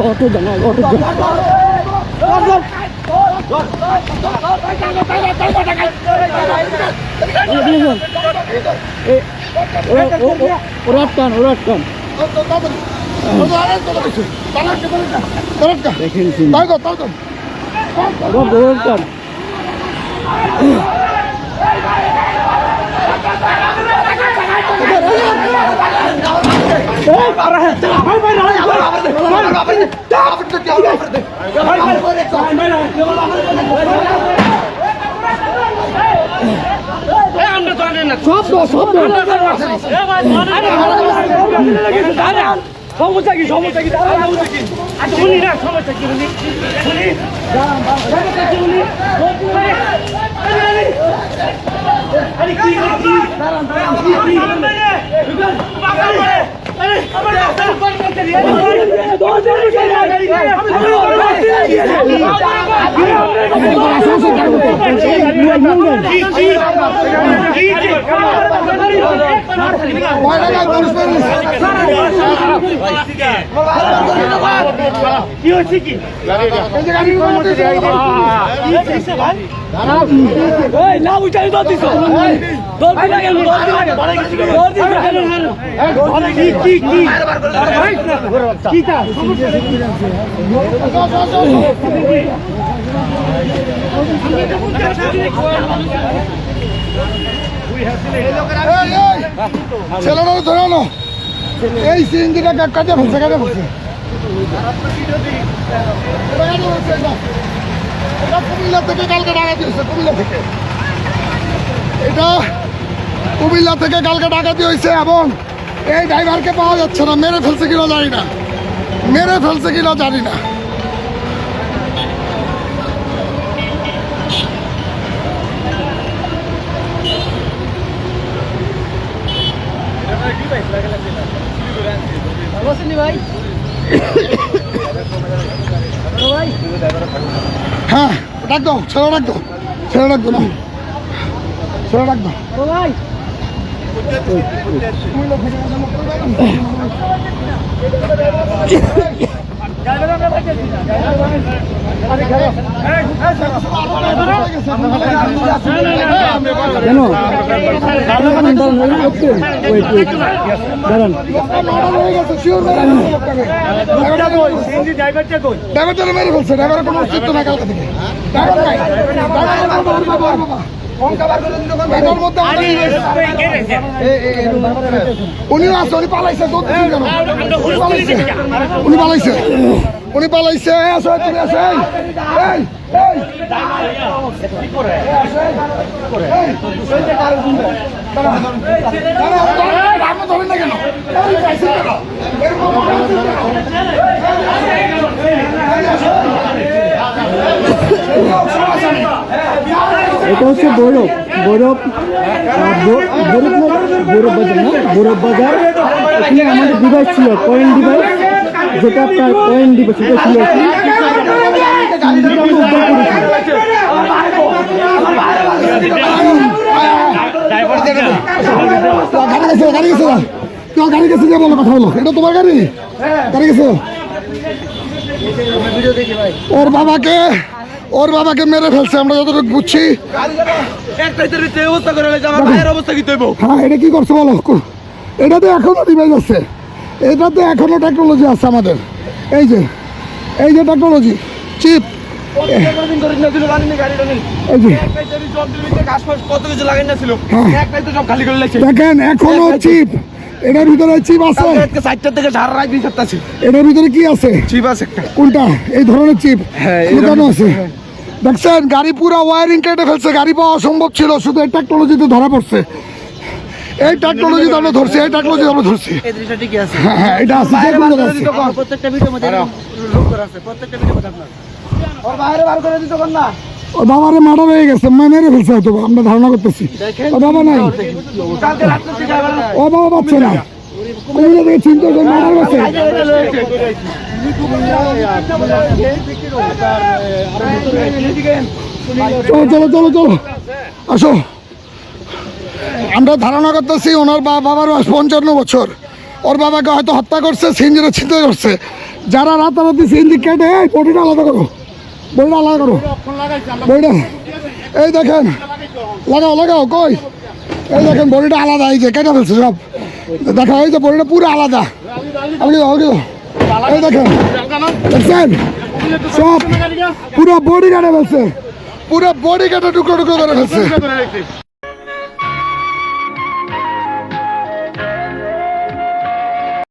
Auto জানা auto ওরাট টান সমস্যা কি শুনি না সমস্যা কি শুনি কি হচ্ছে কি না উঠাই দিছ ছেলেরা ধরো না এই সিএনজিটা কাটে ফেলছে কুমিল্লা থেকে কালকে ডাকাতি হয়েছে কুমিল্লা থেকে কালকে ডাকাতি হয়েছে এবং এই ড্রাইভারকে পাওয়া যাচ্ছে না। মেরে ফেলছে কিনা জানি না হ্যাঁ ডাক দাও ছেলে ডাক দাও না ছেলে ডাক দাও ড্রাইভারটা মেরে ফেলছে। ড্রাইভারের কোনো অস্তিত্ব না কালকে থেকে। উনি আছে, উনি পালাইছে, উনি পালাইছে। আসো তুমি আসো, ধরেন না কেন? এটা হচ্ছে বৈরব বাজার। এখানে আমাদের ডিভাইস ছিল, পয়েন্ট ডিভাইস, যেটা আপনার পয়েন্ট ডিভাইস সেটা ছিল। গাড়ি গেছে যে বলো কথা বলো, এটা তোমার গাড়ি গেছে। ওর বাবাকে মেরে ফেলছে আমরা যতটুকু বুঝছি। হ্যাঁ, এটা কি করছে বলো? এটাতে এখনো ডিভাইস আছে, এটাতে এখনো টেকনোলজি আছে আমাদের। এই যে টেকনোলজি চিপ, দেখেন এখনো চিপ, এটার ভিতরে চিপ আছে। এটার ভিতরে কি আছে? চিপ আছে। কোনটা? এই ধরনের চিপ লুকানো আছে। দেখছেন গাড়ি পুরো ওয়ারিং কেটে ফেলছে। গাড়ি পাওয়া অসম্ভব ছিল, শুধু এই টেকনোলজিতে ধরা পড়ছে। এই টেকনোলজি আমরা ধরছি। হ্যাঁ, এটা আছে। প্রত্যেকটা ভিডিওর মধ্যে প্রত্যেকটা ভিডিও মধ্যে আপনার ওর বাইরে বার করে দিতে কোন না। ও বাবারে মার্ডার হয়ে গেছে, মেরে ফেলছে হয়তো, আমরা ধারণা করতেছি। ও বাবা নাই, ও বাবা পাচ্ছে না। কুমিল্লা থেকে চিন্তা করে মার্ডার করছে। চলো আসো। আমরা ধারণা করতেছি ওনার বাবার বয়স 55 বছর ওর বাবাকে হয়তো হত্যা করছে, সিএনজিটা ছিনতাই করছে। যারা রাতারাতি সিএনজি কেটে এই বডিটা আলাদা করো, বডিটা আলাদা করো, বডিটা এই দেখেন, লাগাও লাগাও কই, এই দেখেন বডিটা আলাদা, এই যে কেটে ফেলছে সব, দেখা এই যে বডিটা পুরো আলাদা, এই দেখেন দেখছেন সব পুরো বডি কেটে ফেলছে, পুরো বডি কেটে টুকরো টুকরো করে ফেলছে।